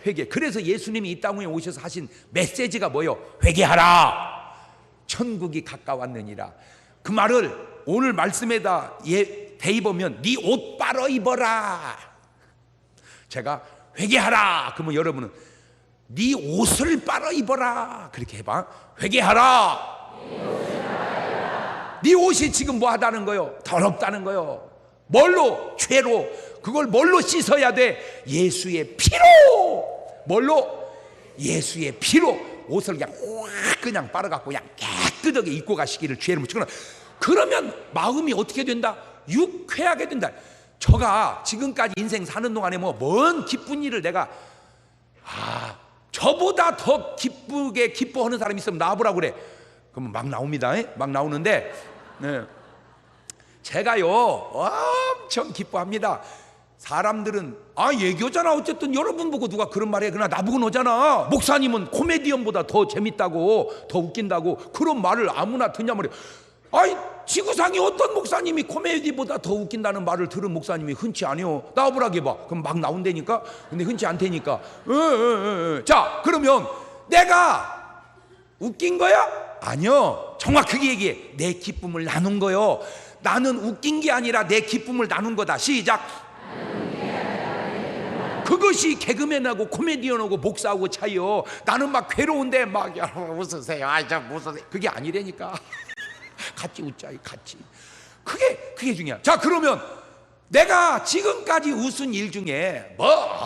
회개. 그래서 예수님이 이 땅에 오셔서 하신 메시지가 뭐예요? 회개하라. 천국이 가까웠느니라. 그 말을 오늘 말씀에다 대입하면 네 옷 빨아 입어라. 제가 회개하라 그러면 여러분은 네 옷을 빨아 입어라 그렇게 해봐. 회개하라. 네 옷이 지금 뭐 하다는 거요? 더럽다는 거요. 뭘로? 죄로. 그걸 뭘로 씻어야 돼? 예수의 피로. 뭘로? 예수의 피로. 옷을 그냥 빨아갖고 그냥 깨끗하게 입고 가시기를 주의 이름으로 축원합니다. 그러면 마음이 어떻게 된다? 유쾌하게 된다. 저가 지금까지 인생 사는 동안에 뭔 기쁜 일을 내가 저보다 더 기쁘게 기뻐하는 사람이 있으면 나와보라고 그래. 그러면 막 나옵니다. 막 나오는데 제가요 엄청 기뻐합니다. 사람들은 얘기하잖아. 어쨌든 여러분 보고 누가 그런 말 해. 그러나 나보고는 하잖아. 목사님은 코미디언보다 더 재밌다고, 더 웃긴다고. 그런 말을 아무나 듣냐 말이야. 지구상에 어떤 목사님이 코미디보다 더 웃긴다는 말을 들은 목사님이 흔치 않아요. 나와보라게 봐. 그럼 막 나온다니까. 근데 흔치 않다니까. 자, 그러면 내가 웃긴 거야? 아니요. 정확하게 얘기해. 내 기쁨을 나눈 거요. 나는 웃긴 게 아니라 내 기쁨을 나눈 거다. 시작. 그것이 개그맨하고 코미디언하고 목사하고 차이요. 나는 막 괴로운데 막 여러분 웃으세요. 웃으세요. 그게 아니라니까. 같이 웃자. 같이. 그게 중요해. 자, 그러면 내가 지금까지 웃은 일 중에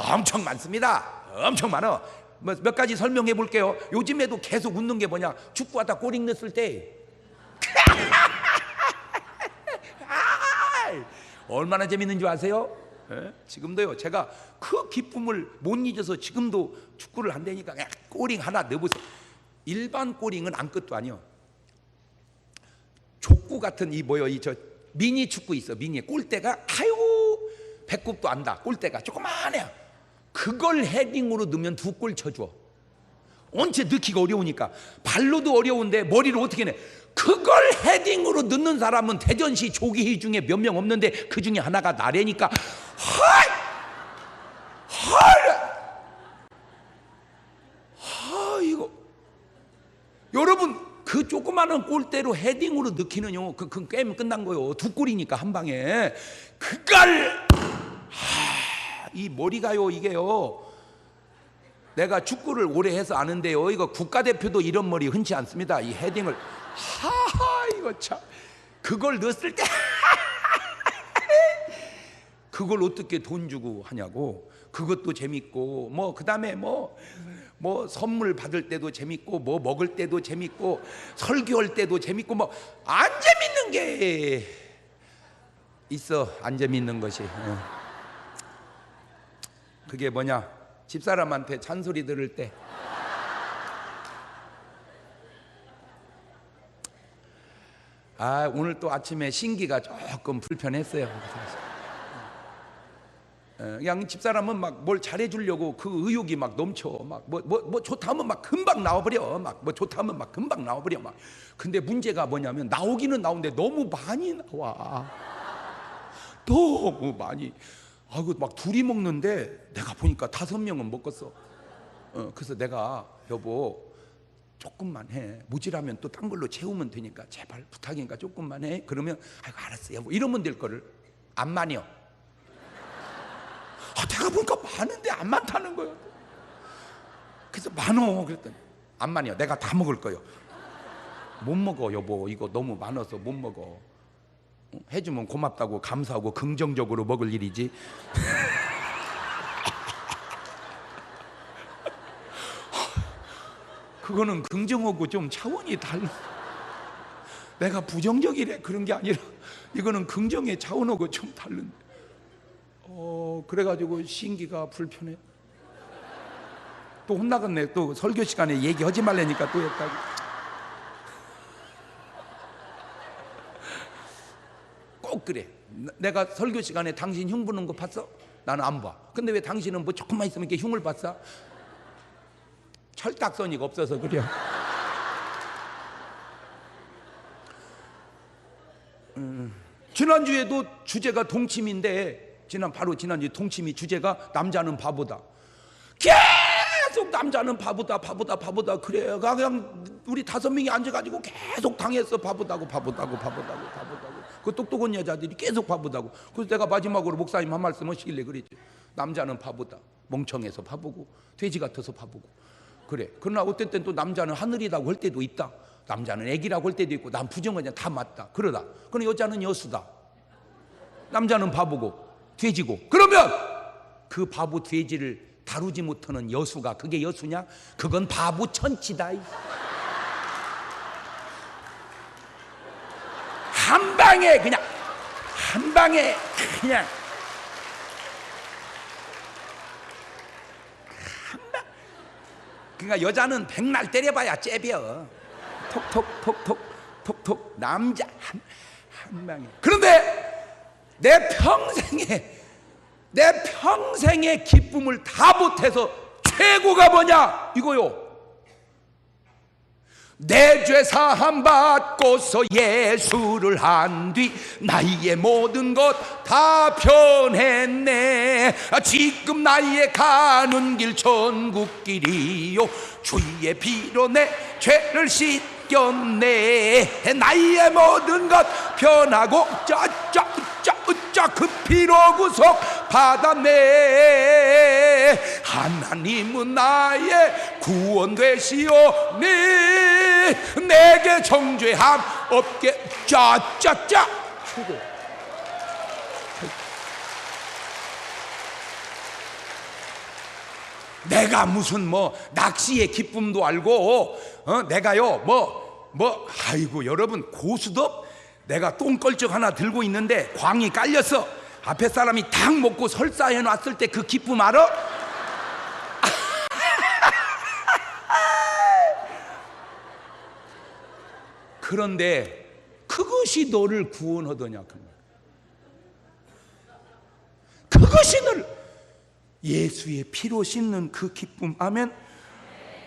엄청 많습니다. 엄청 많아. 몇 가지 설명해 볼게요. 요즘에도 계속 웃는 게 뭐냐? 축구하다 골 넣었을 때 얼마나 재밌는 줄 아세요? 지금도요. 제가 그 기쁨을 못 잊어서 지금도 축구를 한다니까 그냥 꼬링 하나 넣어보세요. 일반 꼬링은 아무것도 아니요. 족구 같은 저 미니 축구 있어. 미니 골대가 배꼽도 안다. 골대가 조그만해요. 그걸 헤딩으로 넣으면 2골 쳐줘. 언제 넣기가 어려우니까. 발로도 어려운데 머리로 어떻게 내? 그걸 헤딩으로 넣는 사람은 대전시 조기희 중에 몇 명 없는데 그 중에 하나가 나래니까. 이거 여러분 그 조그마한 골대로 헤딩으로 넣기는요. 그 게임 끝난 거요. 2골이니까 한 방에. 그걸 이 머리가요 이게요. 내가 축구를 오래 해서 아는데요. 이거 국가대표도 이런 머리 흔치 않습니다. 이 헤딩을 이거 참 그걸 넣었을 때 그걸 어떻게 돈 주고 하냐고. 그것도 재밌고 그다음에 선물 받을 때도 재밌고 먹을 때도 재밌고 설교할 때도 재밌고 안 재밌는 게 있어. 안 재밌는 것이. 그게 뭐냐? 집사람한테 잔소리 들을 때 오늘 또 아침에 신기가 조금 불편했어요. 그냥 집사람은 막 뭘 잘해주려고 그 의욕이 막 넘쳐. 막 뭐 좋다 하면 막 금방 나와버려. 막 뭐 좋다 하면 막 금방 나와버려. 막. 근데 문제가 뭐냐면 나오기는 나오는데 너무 많이 나와. 너무 많이. 막 둘이 먹는데 내가 보니까 5명은 먹었어. 그래서 내가 여보 조금만 해. 모자라면 또 딴 걸로 채우면 되니까 제발 부탁이니까 조금만 해. 그러면 아이고 알았어 여보 이러면 될 거를 안 많이요. 내가 보니까 많은데 안 많다는 거야. 그래서 많어 그랬더니 안 많이요. 내가 다 먹을 거요. 못 먹어 여보 이거 너무 많아서 못 먹어. 해주면 고맙다고 감사하고 긍정적으로 먹을 일이지. 그거는 긍정하고 좀 차원이 달라. 내가 부정적이래 그런 게 아니라 이거는 긍정의 차원하고 좀 다른데. 그래가지고 신기가 불편해. 또 혼나겠네. 또 설교 시간에 얘기하지 말라니까 또 했다고. 꼭 그래. 내가 설교 시간에 당신 흉 부는 거 봤어? 나는 안 봐. 근데 왜 당신은 뭐 조금만 있으면 이렇게 흉을 봤어? 철딱서니가 없어서 그래. 지난주에도 주제가 동침인데 지난주에 동침이 주제가 남자는 바보다. 계속 남자는 바보다 그래. 그냥 우리 5명이 앉아가지고 계속 당했어. 바보다고. 그 똑똑한 여자들이 계속 바보다고. 그래서 내가 마지막으로 목사님 한 말씀 하시길래 그랬죠. 남자는 바보다. 멍청해서 바보고 돼지 같아서 바보고 그래. 그러나 어떤 때는 또 남자는 하늘이라고 할 때도 있다. 남자는 애기라고 할 때도 있고 난 부정하냐 다 맞다. 그러다. 그러나 여자는 여수다. 남자는 바보고 돼지고. 그러면 그 바보 돼지를 다루지 못하는 여수가 그게 여수냐? 그건 바보 천치다. 한 방에 그냥 그러니까 여자는 백날 때려봐야 째벼. 톡톡 남자 한 방에. 그런데 내 평생의 기쁨을 다 보태서 최고가 뭐냐 이거요. 내 죄 사함 받고서 예수를 한 뒤 나의 모든 것 다 변했네. 지금 나의 가는 길 천국길이요 주의 피로 내 죄를 씻겼네. 나의 모든 것 변하고 그 피로 구속 받았네. 하나님은 나의 구원 되시오니 내게 정죄함 없게 최고. 내가 무슨 낚시의 기쁨도 알고 내가요 아이고 여러분 고수도 내가 똥걸쩍 하나 들고 있는데 광이 깔렸어. 앞에 사람이 탁 먹고 설사해 놨을 때 그 기쁨 알아? 그런데 그것이 너를 구원하더냐? 그것이 너를 예수의 피로 씻는 그 기쁨. 아멘.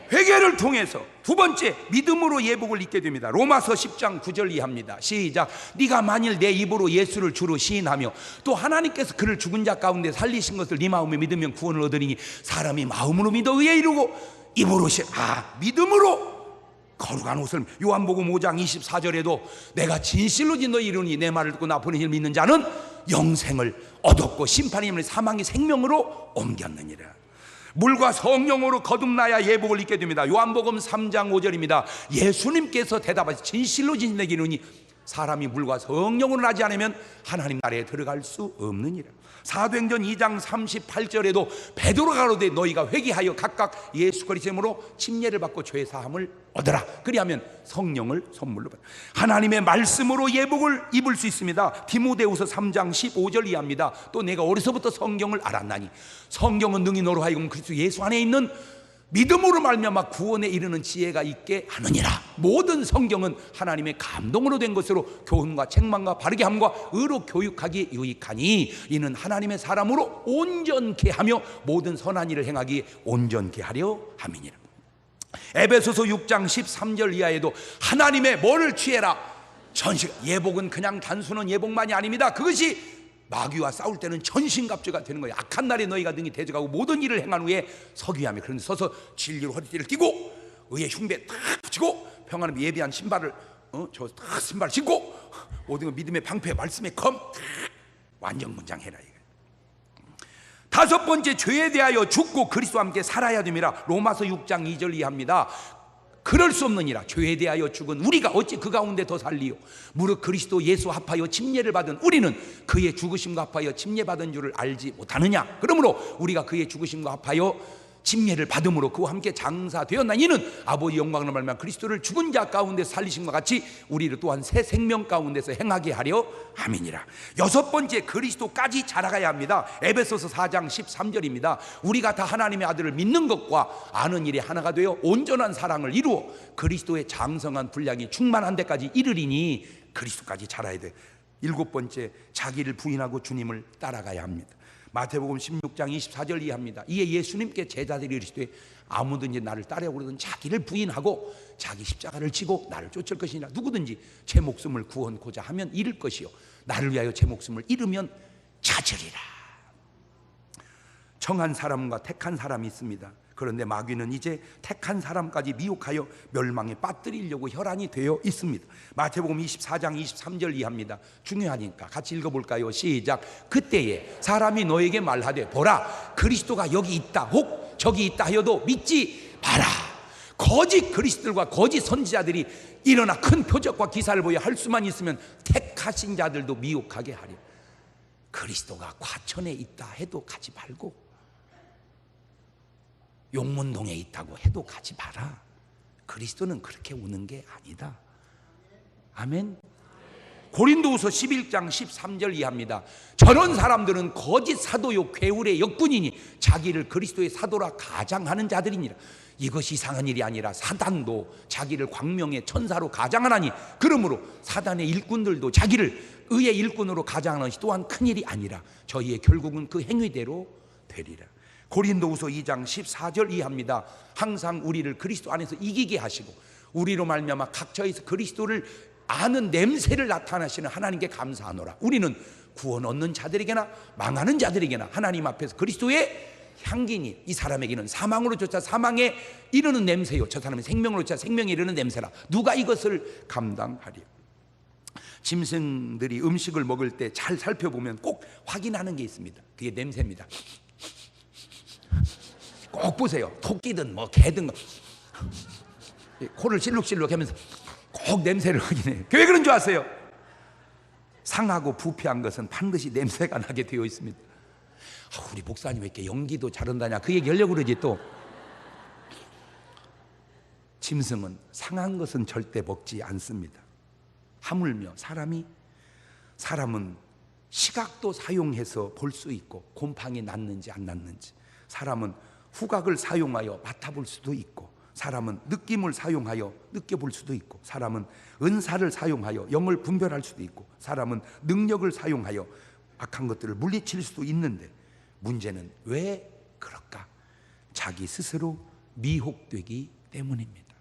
회개를 통해서 두 번째 믿음으로 예복을 입게 됩니다. 로마서 10장 9절 이하입니다. 시작. 네가 만일 내 입으로 예수를 주로 시인하며 또 하나님께서 그를 죽은 자 가운데 살리신 것을 네 마음에 믿으면 구원을 얻으리니 사람이 마음으로 믿어 의에 이르고 입으로 믿음으로 거룩한 옷을. 요한복음 5장 24절에도 내가 진실로 너희 이르니 내 말을 듣고 나 보낸 이를 믿는 자는 영생을 얻었고 심판이 아닌 사망의 생명으로 옮겼느니라. 물과 성령으로 거듭나야 예복을 입게 됩니다. 요한복음 3장 5절입니다. 예수님께서 대답하시 진실로 진실로 이르니 사람이 물과 성령으로 나지 않으면 하나님 나라에 들어갈 수 없느니라. 사도행전 2장 38절에도 베드로가 가로되 너희가 회개하여 각각 예수 그리스도의 이름으로 침례를 받고 죄 사함을 얻어라. 그리하면 성령을 선물로 받아. 하나님의 말씀으로 예복을 입을 수 있습니다. 디모데후서 3장 15절 이하입니다. 또 내가 어려서부터 성경을 알았나니 성경은 능히 너로 하여금 그리스도 예수 안에 있는 믿음으로 말미암아 구원에 이르는 지혜가 있게 하느니라. 모든 성경은 하나님의 감동으로 된 것으로 교훈과 책망과 바르게 함과 의로 교육하기에 유익하니 이는 하나님의 사람으로 온전케 하며 모든 선한 일을 행하기에 온전케 하려 함이니라. 에베소서 6장 13절 이하에도 하나님의 뭐를 취해라? 전신. 예복은 그냥 단순한 예복만이 아닙니다. 그것이 마귀와 싸울 때는 전신갑주가 되는 거예요. 악한 날에 너희가 능히 대적하고 모든 일을 행한 후에 서기하며, 그런데 서서 진리로 허리띠를 띠고 의의 흉배 딱 붙이고 평안을 예비한 신발을 딱 신발 신고 모든 믿음의 방패 말씀의 검 완전문장해라. 다섯 번째, 죄에 대하여 죽고 그리스도와 함께 살아야 됩니다. 로마서 6장 2절 이하입니다. 그럴 수 없느니라. 죄에 대하여 죽은 우리가 어찌 그 가운데 더 살리요? 무릇 그리스도 예수 합하여 침례를 받은 우리는 그의 죽으심과 합하여 침례받은 줄을 알지 못하느냐? 그러므로 우리가 그의 죽으심과 합하여 침례를 받음으로 그와 함께 장사되었나? 이는 아버지 영광을 말미암아 그리스도를 죽은 자 가운데서 살리심과 같이 우리를 또한 새 생명 가운데서 행하게 하려 함이니라. 여섯 번째, 그리스도까지 자라가야 합니다. 에베소서 4장 13절입니다. 우리가 다 하나님의 아들을 믿는 것과 아는 일이 하나가 되어 온전한 사랑을 이루어 그리스도의 장성한 분량이 충만한 데까지 이르리니 그리스도까지 자라야 돼. 일곱 번째, 자기를 부인하고 주님을 따라가야 합니다. 마태복음 16장 24절 이하입니다. 이에 예수님께 제자들이 이르시되 아무든지 나를 따르려고 그러든 자기를 부인하고 자기 십자가를 지고 나를 쫓을 것이니라. 누구든지 제 목숨을 구원코자 하면 잃을 것이요 나를 위하여 제 목숨을 잃으면 찾으리라. 청한 사람과 택한 사람이 있습니다. 그런데 마귀는 이제 택한 사람까지 미혹하여 멸망에 빠뜨리려고 혈안이 되어 있습니다. 마태복음 24장 23절 이하입니다. 중요하니까 같이 읽어볼까요? 시작. 그때에 사람이 너에게 말하되 보라 그리스도가 여기 있다 혹 저기 있다 하여도 믿지 마라. 거짓 그리스도들과 거짓 선지자들이 일어나 큰 표적과 기사를 보여 할 수만 있으면 택하신 자들도 미혹하게 하려. 그리스도가 과천에 있다 해도 가지 말고, 용문동에 있다고 해도 가지 마라. 그리스도는 그렇게 오는 게 아니다. 아멘. 고린도후서 11장 13절 이하입니다. 저런 사람들은 거짓 사도요 괴울의 역군이니 자기를 그리스도의 사도라 가장하는 자들이니라. 이것이 이상한 일이 아니라 사단도 자기를 광명의 천사로 가장하나니 그러므로 사단의 일꾼들도 자기를 의의 일꾼으로 가장하는 것이 또한 큰일이 아니라 저희의 결국은 그 행위대로 되리라. 고린도후서 2장 14절 이하입니다. 항상 우리를 그리스도 안에서 이기게 하시고 우리로 말미암아 각처에서 그리스도를 아는 냄새를 나타나시는 하나님께 감사하노라. 우리는 구원 얻는 자들에게나 망하는 자들에게나 하나님 앞에서 그리스도의 향기니 이 사람에게는 사망으로 쫓아 사망에 이르는 냄새요 저 사람은 생명으로 쫓아 생명에 이르는 냄새라. 누가 이것을 감당하리요? 짐승들이 음식을 먹을 때 잘 살펴보면 꼭 확인하는 게 있습니다. 그게 냄새입니다. 꼭 보세요. 토끼든 뭐 개든 코를 실룩실룩 하면서 꼭 냄새를 확인해요. 왜 그런 줄 아세요? 상하고 부패한 것은 반드시 냄새가 나게 되어 있습니다. 우리 목사님 왜 이렇게 연기도 잘한다냐 그 얘기 하려고 그러지. 또 짐승은 상한 것은 절대 먹지 않습니다. 하물며 사람은 시각도 사용해서 볼 수 있고 곰팡이 났는지 안 났는지, 사람은 후각을 사용하여 맡아볼 수도 있고, 사람은 느낌을 사용하여 느껴볼 수도 있고, 사람은 은사를 사용하여 영을 분별할 수도 있고, 사람은 능력을 사용하여 악한 것들을 물리칠 수도 있는데 문제는 왜 그럴까? 자기 스스로 미혹되기 때문입니다.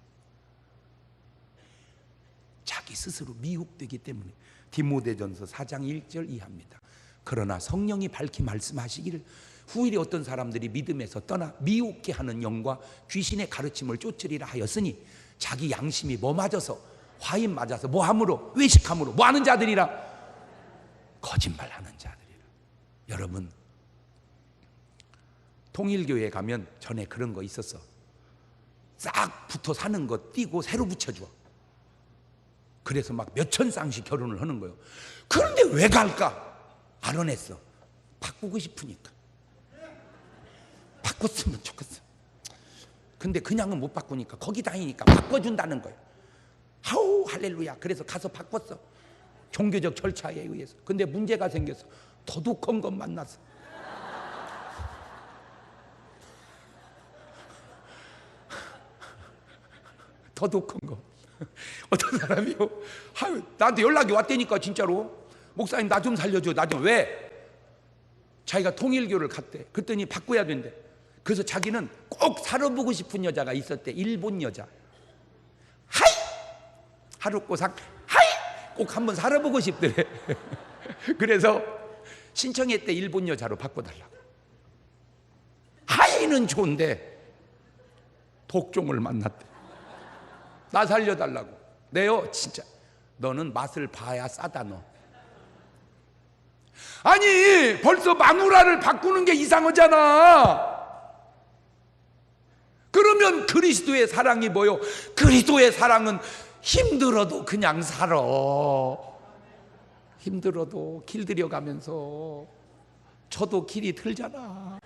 자기 스스로 미혹되기 때문에. 디모데전서 4장 1절 이하입니다. 그러나 성령이 밝히 말씀하시기를 후일에 어떤 사람들이 믿음에서 떠나 미혹게 하는 영과 귀신의 가르침을 쫓으리라 하였으니 자기 양심이 뭐 맞아서 화인 맞아서 뭐 함으로 외식함으로 뭐 하는 자들이라 거짓말하는 자들이라. 여러분 통일교회 가면 전에 그런 거 있었어. 싹 붙어 사는 거 띄고 새로 붙여줘. 그래서 막 몇천 쌍씩 결혼을 하는 거예요. 그런데 왜 갈까? 알아냈어. 바꾸고 싶으니까. 바꿨으면 좋겠어. 근데 그냥은 못 바꾸니까 거기 다니니까 바꿔준다는 거예요. 아우 할렐루야. 그래서 가서 바꿨어. 종교적 절차에 의해서. 근데 문제가 생겼어. 도둑한 것 만났어. 도둑한 거. 어떤 사람이요? 아유, 나한테 연락이 왔다니까 진짜로. 목사님 나 좀 살려줘. 나 좀. 왜? 자기가 통일교를 갔대. 그랬더니 바꿔야 된대. 그래서 자기는 꼭 살아보고 싶은 여자가 있었대. 일본 여자. 하이! 하루꼬상 하이! 꼭 한번 살아보고 싶더래. 그래서 신청했대. 일본 여자로 바꿔달라고. 하이는 좋은데 독종을 만났대. 나 살려달라고. 내요 진짜 너는 맛을 봐야 싸다 너. 아니 벌써 마누라를 바꾸는 게 이상하잖아. 그러면 그리스도의 사랑이 뭐요? 그리스도의 사랑은 힘들어도 그냥 살아. 힘들어도 길들여가면서. 저도 길이 들잖아.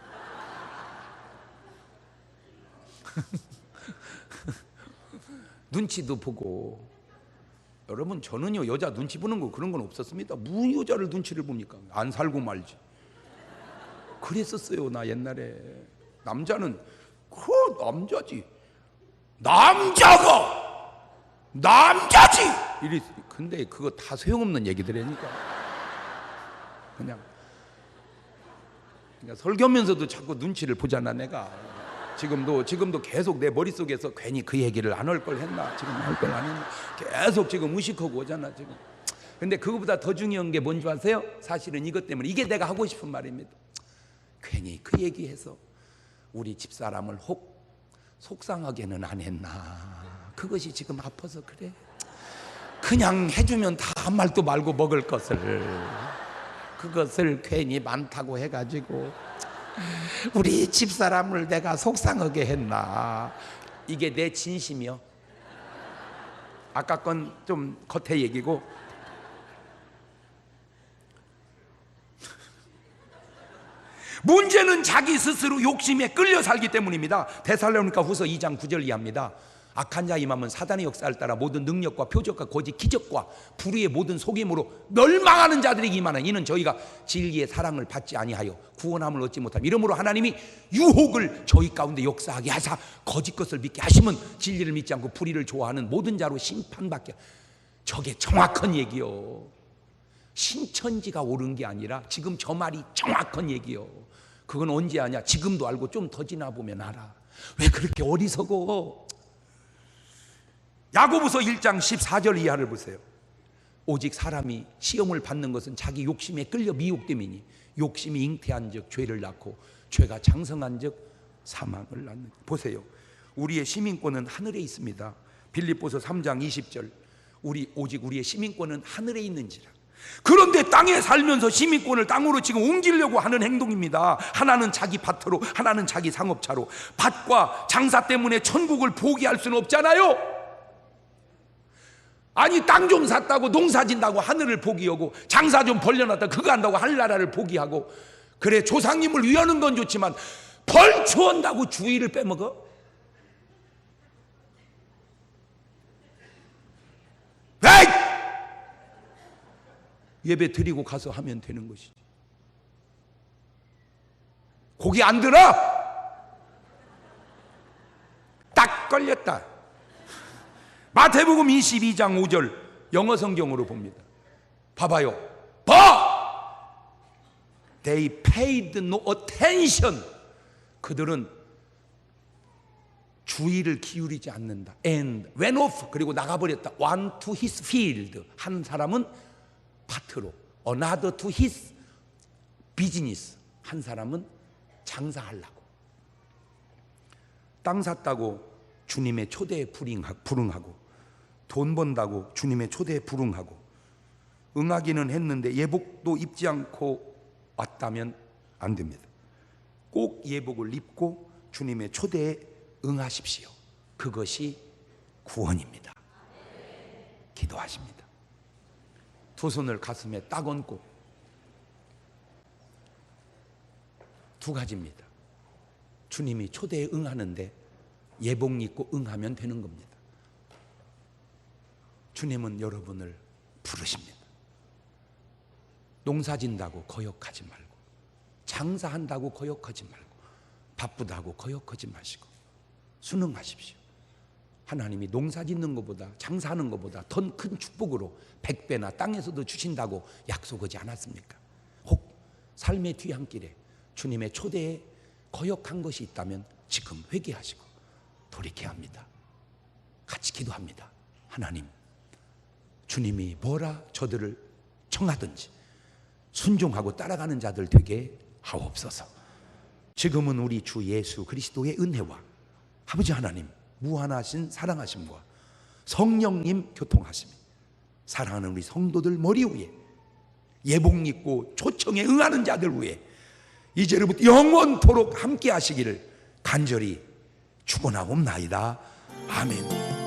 눈치도 보고. 여러분 저는요 여자 눈치 보는 거 그런 건 없었습니다. 무슨 여자를 눈치를 봅니까? 안 살고 말지. 그랬었어요 나 옛날에. 남자는 그 남자지. 남자가 남자지. 이랬. 근데 그거 다 소용없는 얘기들이니까. 그냥 설교하면서도 자꾸 눈치를 보잖아 내가. 지금도 계속 내 머릿속에서 괜히 그 얘기를 안 할 걸 했나, 지금 할 걸 안 했나, 계속 지금 의식하고 오잖아 지금. 근데 그거보다 더 중요한 게 뭔지 아세요? 사실은 이것 때문에. 이게 내가 하고 싶은 말입니다. 괜히 그 얘기해서 우리 집사람을 혹 속상하게는 안 했나. 그것이 지금 아파서 그래. 그냥 해주면 다 한 말도 말고 먹을 것을, 그것을 괜히 많다고 해가지고 우리 집사람을 내가 속상하게 했나. 이게 내 진심이요. 아까 건 좀 겉에 얘기고. 문제는 자기 스스로 욕심에 끌려 살기 때문입니다. 데살로니가 후서 2장 9절 이하입니다. 악한 자 임함은 사단의 역사를 따라 모든 능력과 표적과 거짓 기적과 불의의 모든 속임으로 멸망하는 자들에게 임하는 이는 저희가 진리의 사랑을 받지 아니하여 구원함을 얻지 못함. 이러므로 하나님이 유혹을 저희 가운데 역사하게 하사 거짓 것을 믿게 하시면 진리를 믿지 않고 불의를 좋아하는 모든 자로 심판받게. 저게 정확한 얘기요. 신천지가 옳은 게 아니라 지금 저 말이 정확한 얘기요. 그건 언제 하냐? 지금도 알고 좀 더 지나보면 알아. 왜 그렇게 어리석어? 야고보서 1장 14절 이하를 보세요. 오직 사람이 시험을 받는 것은 자기 욕심에 끌려 미혹됨이니 욕심이 잉태한 즉 죄를 낳고 죄가 장성한 즉 사망을 낳는. 보세요. 우리의 시민권은 하늘에 있습니다. 빌립보서 3장 20절. 오직 우리의 시민권은 하늘에 있는지라. 그런데 땅에 살면서 시민권을 땅으로 지금 옮기려고 하는 행동입니다. 하나는 자기 밭으로, 하나는 자기 상업차로. 밭과 장사 때문에 천국을 포기할 수는 없잖아요. 아니 땅 좀 샀다고 농사 진다고 하늘을 포기하고, 장사 좀 벌려놨다 그거 한다고 하늘나라를 포기하고. 그래 조상님을 위하는 건 좋지만 벌 주온다고 주의를 빼먹어? 에이! 예배 드리고 가서 하면 되는 것이지. 고기 안 들어? 딱 걸렸다. 마태복음 22장 5절 영어 성경으로 봅니다. 봐봐요. They paid no attention. 그들은 주의를 기울이지 않는다. And went off. 그리고 나가버렸다. One to his field. 한 사람은 밭으로. Another to his business. 한 사람은 장사하려고. 땅 샀다고 주님의 초대에 불응하고, 돈 번다고 주님의 초대에 불응하고, 응하기는 했는데 예복도 입지 않고 왔다면 안 됩니다. 꼭 예복을 입고 주님의 초대에 응하십시오. 그것이 구원입니다. 기도 기도하십니다. 두 손을 가슴에 딱 얹고 두 가지입니다. 주님이 초대에 응하는데 예복 입고 응하면 되는 겁니다. 주님은 여러분을 부르십니다. 농사 진다고 거역하지 말고, 장사한다고 거역하지 말고, 바쁘다고 거역하지 마시고 순응하십시오. 하나님이 농사 짓는 것보다, 장사하는 것보다 더 큰 축복으로 100배나 땅에서도 주신다고 약속하지 않았습니까? 혹 삶의 뒤안길에 주님의 초대에 거역한 것이 있다면 지금 회개하시고 돌이켜야 합니다. 같이 기도합니다. 하나님, 주님이 뭐라 저들을 청하든지 순종하고 따라가는 자들 되게 하옵소서. 지금은 우리 주 예수 그리스도의 은혜와 아버지 하나님 무한하신 사랑하심과 성령님 교통하심이 사랑하는 우리 성도들 머리 위에, 예복 입고 초청에 응하는 자들 위에 이제로부터 영원토록 함께 하시기를 간절히 축원하옵나이다. 아멘.